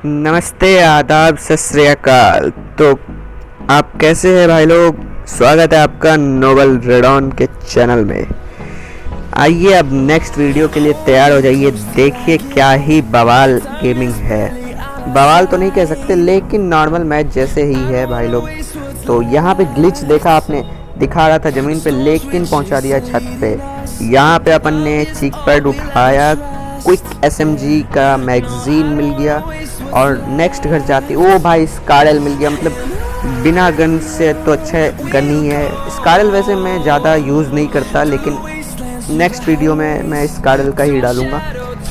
नमस्ते, आदाब, सत श्री अकाल। तो आप कैसे हैं भाई लोग? स्वागत है आपका नोबल रेडॉन के चैनल में। आइए अब नेक्स्ट वीडियो के लिए तैयार हो जाइए। देखिए क्या ही बवाल गेमिंग है। बवाल तो नहीं कह सकते, लेकिन नॉर्मल मैच जैसे ही है भाई लोग। तो यहाँ पे ग्लिच देखा आपने, दिखा रहा था ज़मीन पे, लेकिन पहुँचा दिया छत पे। यहाँ पे अपन ने चीक पैड उठाया, क्विक SMG का मैगजीन मिल गया और नेक्स्ट घर जाते ओ भाई स्कारल मिल गया। मतलब बिना गन से तो अच्छा गन ही है। स्कारल वैसे मैं ज़्यादा यूज़ नहीं करता, लेकिन नेक्स्ट वीडियो में मैं स्कारल का ही डालूँगा।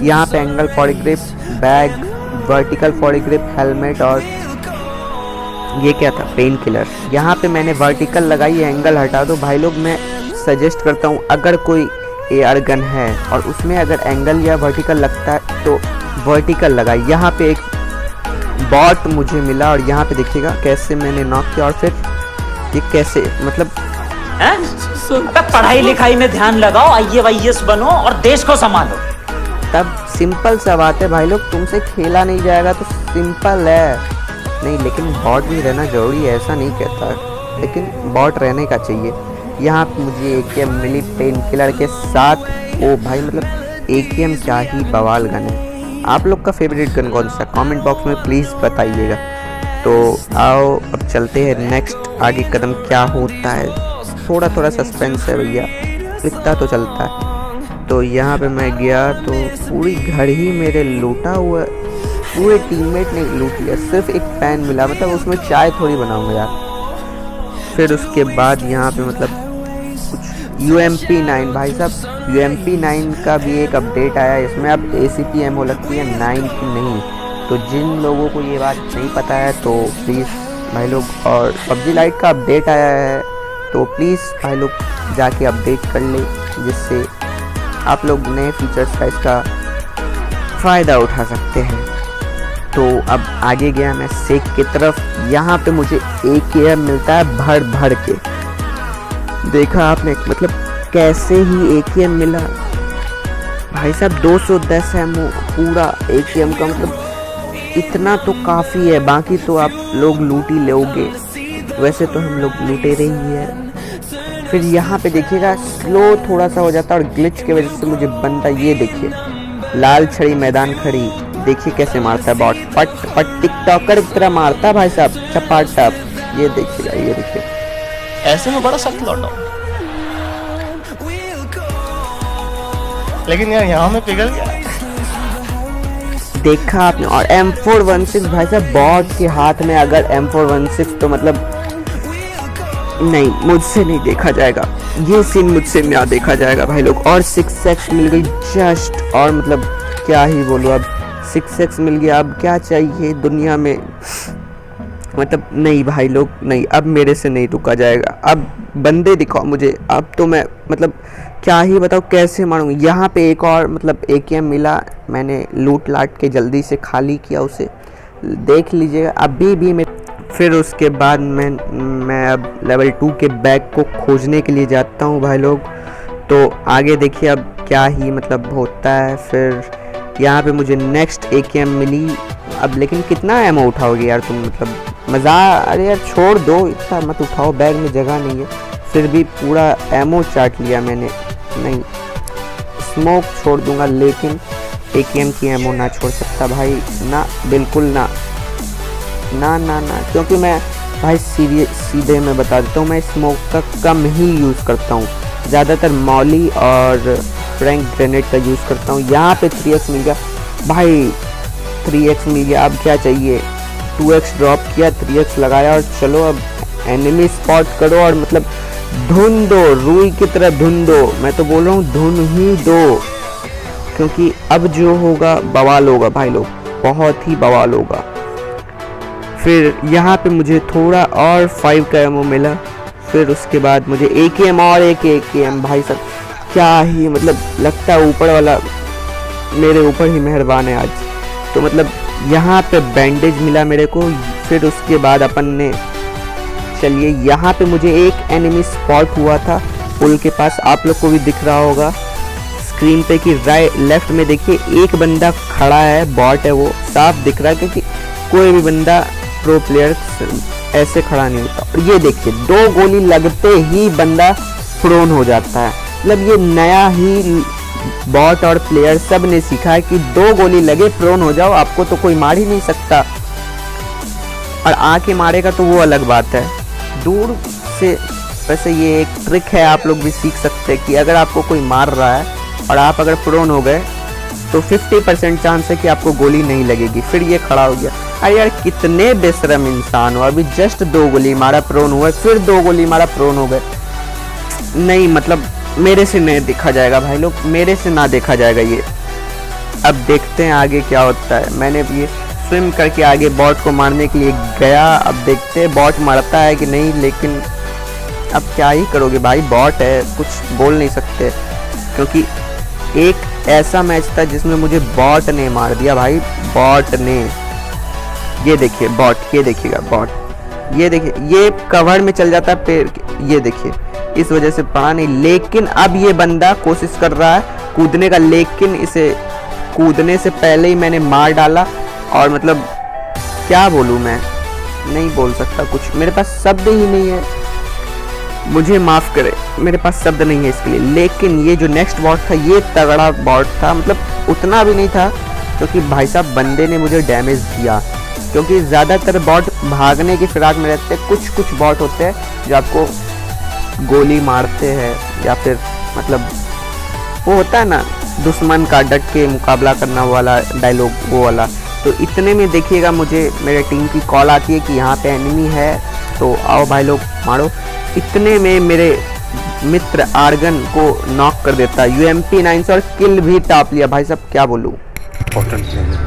यहाँ पे angle for grip, bag, vertical for grip, helmet और ये क्या था, पेन किलर। यहाँ पे मैंने वर्टिकल लगाई, एंगल हटा दो भाई लोग। मैं सजेस्ट करता हूँ अगर कोई AR गन है और उसमें अगर एंगल या वर्टिकल लगता है तो वर्टिकल लगाई। यहाँ पे एक बॉट मुझे मिला और यहाँ पे देखिएगा कैसे मैंने नॉक किया और फिर ये कैसे मतलब पढ़ाई लिखाई में ध्यान लगाओ, IAS बनो और देश को संभालो। तब सिंपल सा बात है भाई लोग, तुमसे खेला नहीं जाएगा तो सिंपल है। नहीं, लेकिन बॉट भी रहना जरूरी है, ऐसा नहीं कहता, लेकिन बॉट रहने का चाहिए। यहाँ पे मुझे AKM मिली पेन किलर के साथ। ओ भाई मतलब AKM क्या ही बवाल गन है। आप लोग का फेवरेट गन कौन सा, कमेंट बॉक्स में प्लीज़ बताइएगा। तो आओ अब चलते हैं नेक्स्ट, आगे कदम क्या होता है। थोड़ा थोड़ा सस्पेंस है भैया, इतना तो चलता है। तो यहाँ पे मैं गया तो पूरी घर ही मेरे लूटा हुआ, पूरे टीममेट ने लूट लिया। सिर्फ एक पैन मिला, मतलब उसमें चाय थोड़ी बनाऊँगा यार। फिर उसके बाद यहाँ पे मतलब कुछ UMP9 भाई साहब, UMP9 का भी एक अपडेट आया है। इसमें अब ACP एमओ लगती है 9 की नहीं। तो जिन लोगों को ये बात नहीं पता है तो प्लीज़ भाई लोग, और PUBG लाइट का अपडेट आया है तो प्लीज़ भाई लोग जाके अपडेट कर ले, जिससे आप लोग नए फीचर्स का इसका फ़ायदा उठा सकते हैं। तो अब आगे गया मैं सेक की तरफ। यहाँ पे मुझे AKM मिलता है भर भर के। देखा आपने मतलब कैसे ही AKM मिला भाई साहब। 210 एमओ पूरा AKM का, मतलब इतना तो काफ़ी है। बाकी तो आप लोग लूट ही लोगे, वैसे तो हम लोग लूटे रही है। फिर यहाँ पे देखिएगा स्लो थोड़ा सा हो जाता है और ग्लिच की वजह से मुझे बनता, ये देखिए लाल छड़ी मैदान खड़ी। देखिए कैसे मारता है बॉट, पट पट टिकटॉकर की तरह मारता है भाई साहब, चपाटप। ये देखिएगा, ये देखिए ऐसे में बड़ा सख्त लौटा, लेकिन यार यहाँ में पिघल गया। देखा आपने। और M416 भाई साहब बॉट के हाथ में अगर M416 तो मतलब नहीं, मुझसे नहीं देखा जाएगा ये सीन, मुझसे ना देखा जाएगा भाई लोग। और 6x मिल गई जस्ट, और मतलब क्या ही बोलूँ, अब 6x मिल गया। अब क्या चाहिए दुनिया में, मतलब नहीं भाई लोग, नहीं अब मेरे से नहीं रुका जाएगा। अब बंदे दिखाओ मुझे, अब तो मैं मतलब क्या ही बताऊँ कैसे मारूँ। यहाँ पे एक और मतलब AKM मिला, मैंने लूट लाट के जल्दी से खाली किया उसे, देख लीजिएगा अभी भी मैं। फिर उसके बाद मैं अब लेवल 2 के बैग को खोजने के लिए जाता हूँ भाई लोग। तो आगे देखिए अब क्या ही मतलब होता है। फिर यहाँ पे मुझे नेक्स्ट AKM मिली। अब लेकिन कितना एमओ उठाओगे यार तुम, मतलब मज़ा, अरे यार छोड़ दो, इतना मत उठाओ, बैग में जगह नहीं है। फिर भी पूरा एमओ चाट लिया मैंने। नहीं, स्मोक छोड़ दूंगा, लेकिन AKM की एमओ ना छोड़ सकता भाई, ना, बिल्कुल ना ना ना ना। क्योंकि मैं भाई सीधे मैं बता देता हूँ, मैं स्मोक का कम ही यूज़ करता हूँ, ज़्यादातर मॉली और फ्रैंक ग्रेनेड का यूज़ करता हूँ। यहाँ पे 3x मिल गया भाई, 3x मिल गया। अब क्या चाहिए, 2x ड्रॉप किया, 3x लगाया और चलो अब एनिमी स्पॉट करो और मतलब धुन दो, रुई की तरह धुन दो। मैं तो बोल रहा हूँ धुन ही दो, क्योंकि अब जो होगा बवाल होगा भाई लोग, बहुत ही बवाल होगा। फिर यहाँ पे मुझे थोड़ा और 5 का एमओ मिला। फिर उसके बाद मुझे AKM और एक AKM भाई साहब, क्या ही मतलब लगता है ऊपर वाला मेरे ऊपर ही मेहरबान है आज। तो मतलब यहाँ पे बैंडेज मिला मेरे को। फिर उसके बाद अपन ने, चलिए यहाँ पे मुझे एक एनिमी स्पॉट हुआ था पुल के पास, आप लोग को भी दिख रहा होगा स्क्रीन पे कि लेफ्ट में देखिए एक बंदा खड़ा है, बॉट है वो, साफ दिख रहा है क्योंकि कोई भी बंदा प्रो प्लेयर ऐसे खड़ा नहीं होता। और ये देखिए 2 गोली लगते ही बंदा प्रोन हो जाता है। मतलब ये नया ही बॉट और प्लेयर सब ने सीखा है कि 2 गोली लगे प्रोन हो जाओ, आपको तो कोई मार ही नहीं सकता। और आके मारेगा तो वो अलग बात है, दूर से। वैसे ये एक ट्रिक है, आप लोग भी सीख सकते हैं कि अगर आपको कोई मार रहा है और आप अगर प्रोन हो गए तो 50% चांस है कि आपको गोली नहीं लगेगी। फिर ये खड़ा हो गया। अरे यार कितने बेशरम इंसान हो, अभी जस्ट 2 गोली मारा प्रोन हुआ, फिर 2 गोली मारा प्रोन हो गए। नहीं मतलब मेरे से नहीं देखा जाएगा भाई लोग, मेरे से ना देखा जाएगा ये। अब देखते हैं आगे क्या होता है। मैंने ये स्विम करके आगे बॉट को मारने के लिए गया, अब देखते हैं बॉट मरता है कि नहीं। लेकिन अब क्या ही करोगे भाई, बॉट है, कुछ बोल नहीं सकते। क्योंकि एक ऐसा मैच था जिसमें मुझे बॉट ने मार दिया भाई, बॉट ने। ये देखिए बॉट, ये देखिएगा बॉट, ये देखिए ये कवर में चल जाता है पेड़, ये देखिए इस वजह से पड़ा नहीं। लेकिन अब ये बंदा कोशिश कर रहा है कूदने का, लेकिन इसे कूदने से पहले ही मैंने मार डाला। और मतलब क्या बोलूँ मैं, नहीं बोल सकता कुछ, मेरे पास शब्द ही नहीं है, मुझे माफ़ करे, मेरे पास शब्द नहीं है इसके लिए। लेकिन ये जो नेक्स्ट बॉट था ये तगड़ा बॉट था, मतलब उतना भी नहीं था क्योंकि भाई साहब बंदे ने मुझे डैमेज दिया। क्योंकि ज़्यादातर बॉट भागने की फिराक में रहते हैं, कुछ बॉट होते हैं जो आपको गोली मारते हैं, या फिर मतलब वो होता है ना दुश्मन का डट के मुकाबला करना वाला डायलॉग, वो वाला। तो इतने में देखिएगा मुझे मेरे टीम की कॉल आती है कि यहाँ पे एनिमी है, तो आओ भाई लोग मारो। इतने में मेरे मित्र आर्गन को नॉक कर देता है UMP9 से, और किल भी टाप लिया। भाई साहब क्या बोलूँ, इम्पोर्टेंट नहीं है,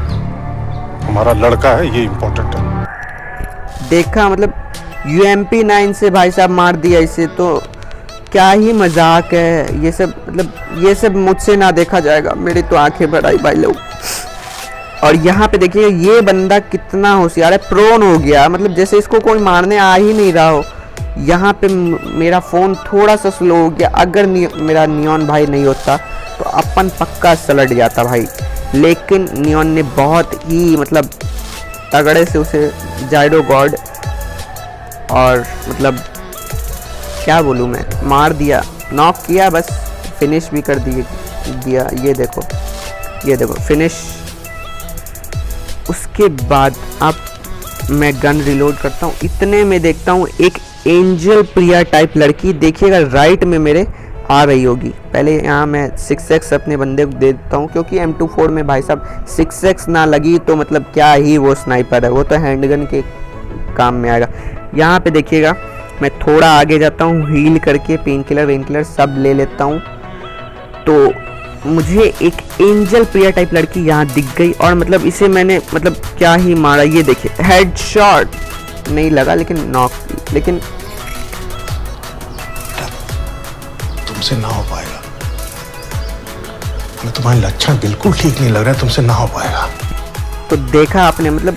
हमारा लड़का है ये इम्पोर्टेंट है। देखा मतलब UMP9 से भाई साहब मार दिया इसे, तो क्या ही मजाक है ये सब। मतलब ये सब मुझसे ना देखा जाएगा, मेरी तो आंखें भर आई भाई लोग। और यहाँ पे देखिए ये बंदा कितना होशियार है, प्रोन हो गया, मतलब जैसे इसको कोई मारने आ ही नहीं रहा हो। यहाँ पे मेरा फ़ोन थोड़ा सा स्लो हो गया, अगर मेरा नियॉन भाई नहीं होता तो अपन पक्का सलट जाता भाई। लेकिन नियॉन ने बहुत ही मतलब तगड़े से उसे जाइरो गॉड, और मतलब क्या बोलूँ मैं, मार दिया, नॉक किया, बस फिनिश भी कर दिया। ये देखो फिनिश। उसके बाद अब मैं गन रिलोड करता हूँ, इतने में देखता हूँ एक एंजल प्रिया टाइप लड़की, देखिएगा राइट में मेरे आ रही होगी। पहले यहाँ मैं 6x अपने बंदे को दे देता हूँ, क्योंकि M24 में भाई साहब 6x ना लगी तो मतलब क्या ही वो स्नाइपर है, वो तो हैंडगन के काम में आएगा। यहाँ पे देखिएगा मैं थोड़ा आगे जाता हूँ, हील करके पेन किलर सब ले लेता हूँ। तो मुझे एक एंजल प्रिया टाइप लड़की यहाँ दिख गई, और मतलब इसे मैंने मतलब क्या ही मारा। ये देखिए हेडशॉट नहीं लगा, लेकिन नॉक, लेकिन तुमसे ना हो पाएगा, हमें तुम्हारे लक्षण बिल्कुल ठीक नहीं लग रहा है, तुमसे ना हो पाएगा। तो देखा आपने, मतलब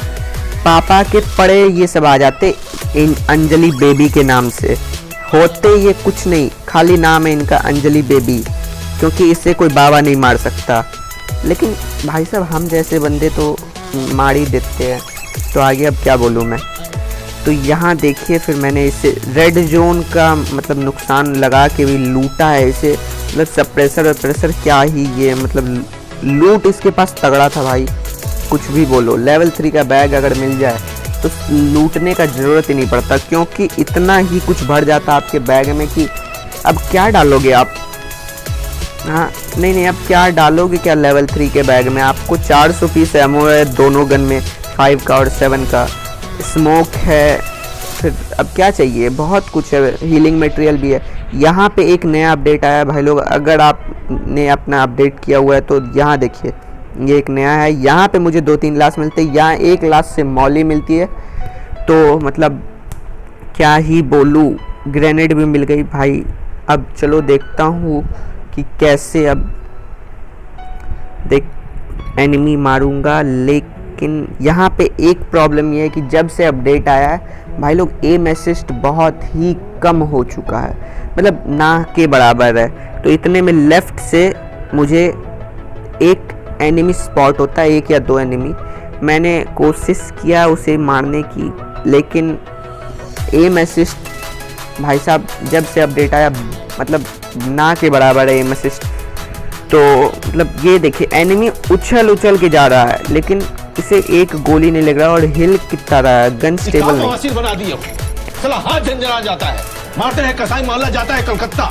पापा के पड़े ये सब आ जाते इन अंजलि बेबी के नाम से, होते ये कुछ नहीं, खाली नाम है इनका अंजलि बेबी, क्योंकि इससे कोई बाबा नहीं मार सकता। लेकिन भाई साहब हम जैसे बंदे तो मार ही देते हैं, तो आगे अब क्या बोलूँ मैं। तो यहाँ देखिए फिर मैंने इसे रेड जोन का मतलब नुकसान लगा के भी लूटा है इसे, मतलब सप्रेसर और प्रेशर क्या ही ये, मतलब लूट इसके पास तगड़ा था भाई, कुछ भी बोलो। लेवल 3 का बैग अगर मिल जाए तो लूटने का ज़रूरत ही नहीं पड़ता, क्योंकि इतना ही कुछ भर जाता आपके बैग में कि अब क्या डालोगे आप। हाँ नहीं अब क्या डालोगे क्या लेवल 3 के बैग में। आपको 400 पीस एमो है दोनों गन में, 5 का और 7 का, स्मोक है, फिर अब क्या चाहिए, बहुत कुछ है, हीलिंग मटेरियल भी है। यहाँ पे एक नया अपडेट आया है भाई लोग, अगर आपने अपना अपडेट किया हुआ है तो यहाँ देखिए ये एक नया है। यहाँ पे मुझे 2-3 लाश मिलते हैं, यहाँ 1 लाश से मॉली मिलती है, तो मतलब क्या ही बोलूँ, ग्रेनेड भी मिल गई भाई। अब चलो देखता हूँ कि कैसे अब देख एनिमी मारूंगा। लेकिन यहाँ पे एक प्रॉब्लम ये है कि जब से अपडेट आया है भाई लोग एम असिस्ट बहुत ही कम हो चुका है, मतलब ना के बराबर है। तो इतने में लेफ़्ट से मुझे एक एनिमी स्पॉट होता है, 1 या 2 एनिमी, मैंने कोशिश किया उसे मारने की, लेकिन एम असिस्ट भाई साहब जब से अपडेट आया मतलब ना के बराबर है एम असिस्ट। तो मतलब ये देखिए एनिमी उछल के जा रहा है, लेकिन इसे एक गोली नहीं लग रहा और हिल कितना रहा है, गन स्टेबल नहीं। बना दिया साला, हाथ झंझना जाता है, मारते हैं कसाई मारला जाता है कलकत्ता।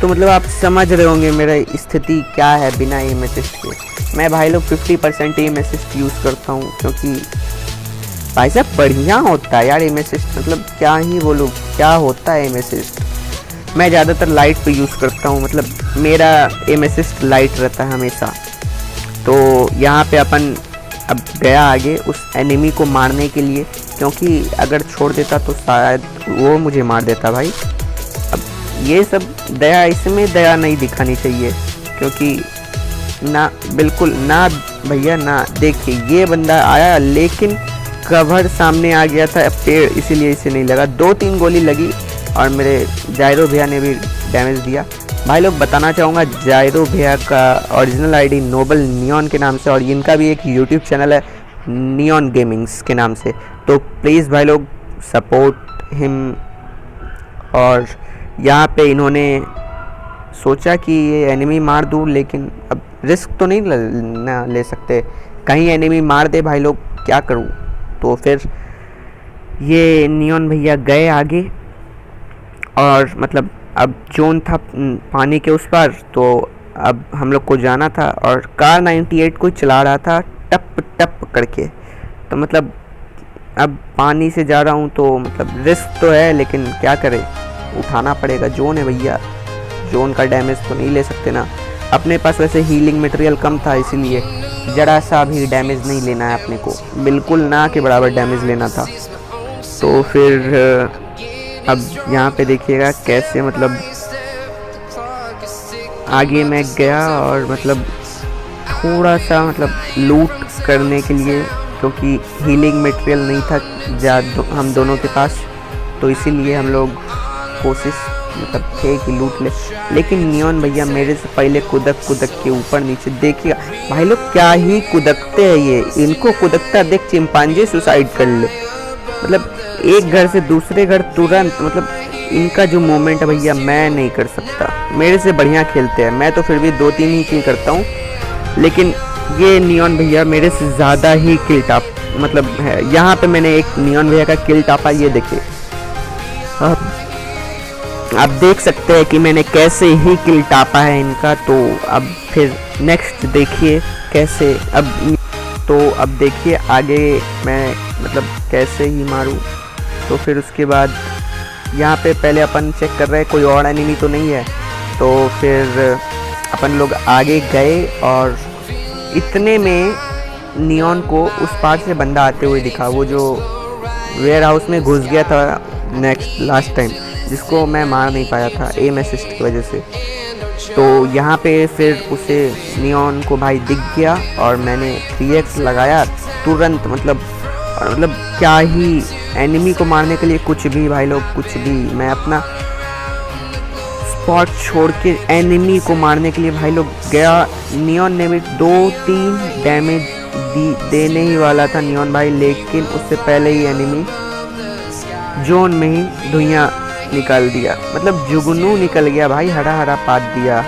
तो मतलब आप समझ रहे होंगे मेरा स्थिति क्या है बिना एम असिस्ट के। मैं भाई लोग 50% एम असिस्ट यूज़ करता हूँ, क्योंकि भाई साहब बढ़िया होता है यार एम असिस्ट। मतलब क्या ही बोलूँ, क्या होता है एम असिस्ट। मैं ज़्यादातर लाइट पे यूज़ करता हूँ, मतलब मेरा एम असिस्ट लाइट रहता है हमेशा। तो यहाँ पे अपन अब गया आगे उस एनिमी को मारने के लिए, क्योंकि अगर छोड़ देता तो शायद वो मुझे मार देता भाई। अब ये सब दया, इसमें दया नहीं दिखानी चाहिए, क्योंकि ना बिल्कुल ना भैया ना। देखिए ये बंदा आया लेकिन कवर सामने आ गया था पेड़, इसीलिए इसे नहीं लगा। 2-3 गोली लगी और मेरे जायरो भैया ने भी डैमेज दिया। भाई लोग बताना चाहूँगा जायरो भैया का ओरिजिनल आईडी नोबल नियॉन के नाम से, और इनका भी एक यूट्यूब चैनल है नियॉन गेमिंग्स के नाम से। तो प्लीज़ भाई लोग सपोर्ट हिम। और यहाँ पे इन्होंने सोचा कि ये एनिमी मार दूँ, लेकिन अब रिस्क तो नहीं ना ले सकते, कहीं एनिमी मार दे भाई लोग, क्या करूँ। तो फिर ये नियॉन भैया गए आगे, और मतलब अब जोन था पानी के उस पार, तो अब हम लोग को जाना था। और कार 98 को चला रहा था टप टप करके। तो मतलब अब पानी से जा रहा हूँ तो मतलब रिस्क तो है, लेकिन क्या करें, उठाना पड़ेगा। जोन है भैया, जोन का डैमेज तो नहीं ले सकते ना। अपने पास वैसे हीलिंग मटेरियल कम था, इसीलिए ज़रा सा भी डैमेज नहीं लेना है अपने को, बिल्कुल ना के बराबर डैमेज लेना था। तो फिर अब यहाँ पे देखिएगा कैसे मतलब आगे मैं गया, और मतलब थोड़ा सा मतलब लूट करने के लिए, क्योंकि हीलिंग मटेरियल नहीं था हम दोनों के पास, तो इसीलिए हम लोग कोशिश मतलब थे कि लूट ले। लेकिन नियॉन भैया मेरे से पहले कुदक के ऊपर नीचे, देखिएगा भाई लोग क्या ही कुदकते हैं ये। इनको कुदकता देख चिंपांजी सुसाइड कर ले, मतलब एक घर से दूसरे घर तुरंत। मतलब इनका जो मोमेंट है भैया मैं नहीं कर सकता, मेरे से बढ़िया खेलते हैं। मैं तो फिर भी 2-3 ही किल करता हूँ, लेकिन ये नियॉन भैया मेरे से ज़्यादा ही किल टाप मतलब है। यहाँ पे मैंने एक नियॉन भैया का किल टापा, ये देखिए आप देख सकते हैं कि मैंने कैसे ही किल टापा है इनका। तो अब फिर नेक्स्ट देखिए कैसे अब देखिए आगे मैं मतलब कैसे ही मारूं। तो फिर उसके बाद यहाँ पे पहले अपन चेक कर रहे हैं कोई और एनिमी तो नहीं है। तो फिर अपन लोग आगे गए, और इतने में नियॉन को उस पार से बंदा आते हुए दिखा, वो जो वेयर हाउस में घुस गया था लास्ट टाइम, जिसको मैं मार नहीं पाया था एम असिस्ट की वजह से। तो यहाँ पे फिर उसे नियॉन को भाई दिख गया, और मैंने 3x लगाया तुरंत। मतलब क्या ही एनिमी को मारने के लिए कुछ भी भाई लोग, कुछ भी। मैं अपना स्पॉट छोड़ के एनिमी को मारने के लिए भाई लोग गया। नियॉन ने भी 2-3 डैमेज देने ही वाला था नियॉन भाई, लेकिन उससे पहले ही एनिमी जोन में ही धुइयाँ निकाल दिया, मतलब जुगनू निकल गया भाई, हरा पात दिया।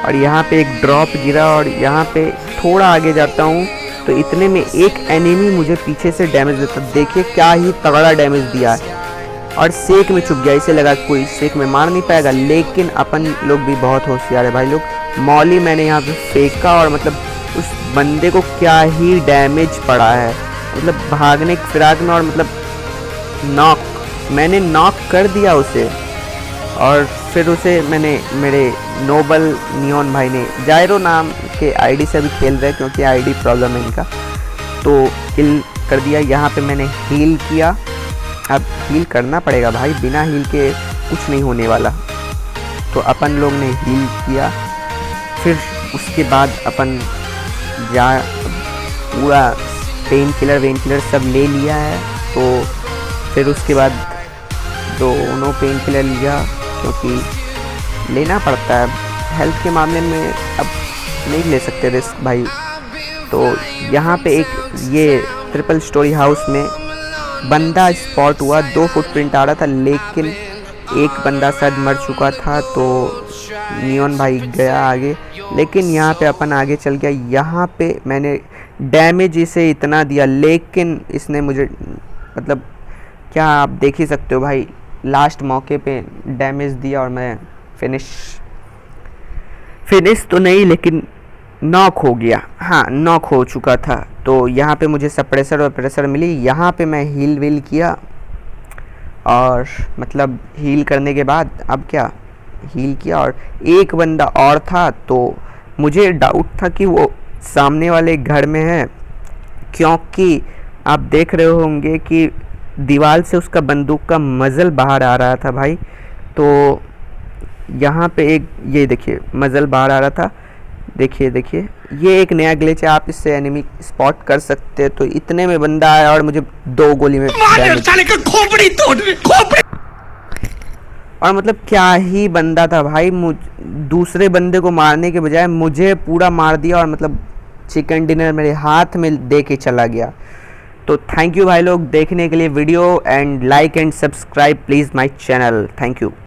और यहाँ पे एक ड्रॉप गिरा, और यहाँ पे थोड़ा आगे जाता हूँ तो इतने में एक एनिमी मुझे पीछे से डैमेज देता। देखिए क्या ही तगड़ा डैमेज दिया है, और सेक में चुप गया। इसे लगा कोई सेक में मार नहीं पाएगा, लेकिन अपन लोग भी बहुत होशियार है भाई लोग। मौली मैंने यहाँ पे फेंका, और मतलब उस बंदे को क्या ही डैमेज पड़ा है, मतलब भागने की फिराक में, और मतलब मैंने नॉक कर दिया उसे। और फिर उसे मैंने मेरे नोबल नियॉन भाई ने जायरो नाम के आईडी से भी खेल रहे, क्योंकि आईडी प्रॉब्लम है इनका, तो किल कर दिया। यहाँ पे मैंने हील किया, अब हील करना पड़ेगा भाई, बिना हील के कुछ नहीं होने वाला। तो अपन लोग ने हील किया, फिर उसके बाद अपन पूरा पेन किलर सब ले लिया है। तो फिर उसके बाद दोनों पेन किलर लिया, क्योंकि लेना पड़ता है हेल्थ के मामले में, अब नहीं ले सकते रिस्क भाई। तो यहाँ पे एक ये ट्रिपल स्टोरी हाउस में बंदा स्पॉट हुआ, 2 फुटप्रिंट आ रहा था, लेकिन एक बंदा शायद मर चुका था, तो नियॉन भाई गया आगे, लेकिन यहाँ पे अपन आगे चल गया। यहाँ पे मैंने डैमेज इसे इतना दिया, लेकिन इसने मुझे मतलब क्या आप देख ही सकते हो भाई, लास्ट मौके पे डैमेज दिया और मैं फिनिश तो नहीं लेकिन नॉक हो गया। हाँ, नॉक हो चुका था। तो यहाँ पे मुझे सप्रेसर और प्रेशर मिली। यहाँ पे मैं हील वील किया और मतलब हील करने के बाद अब क्या हील किया, और एक बंदा और था, तो मुझे डाउट था कि वो सामने वाले घर में है, क्योंकि आप देख रहे होंगे कि दीवार से उसका बंदूक का मज़ल बाहर आ रहा था भाई। तो यहाँ पे एक ये देखिए मज़ल बाहर आ रहा था, देखिए ये एक नया ग्लिच है, आप इससे एनिमी स्पॉट कर सकते हैं। तो इतने में बंदा आया और मुझे 2 गोली में और मतलब क्या ही बंदा था भाई, दूसरे बंदे को मारने के बजाय मुझे पूरा मार दिया और मतलब चिकन डिनर मेरे हाथ में दे के चला गया। तो थैंक यू भाई लोग देखने के लिए video, and like and subscribe please my channel. Thank you.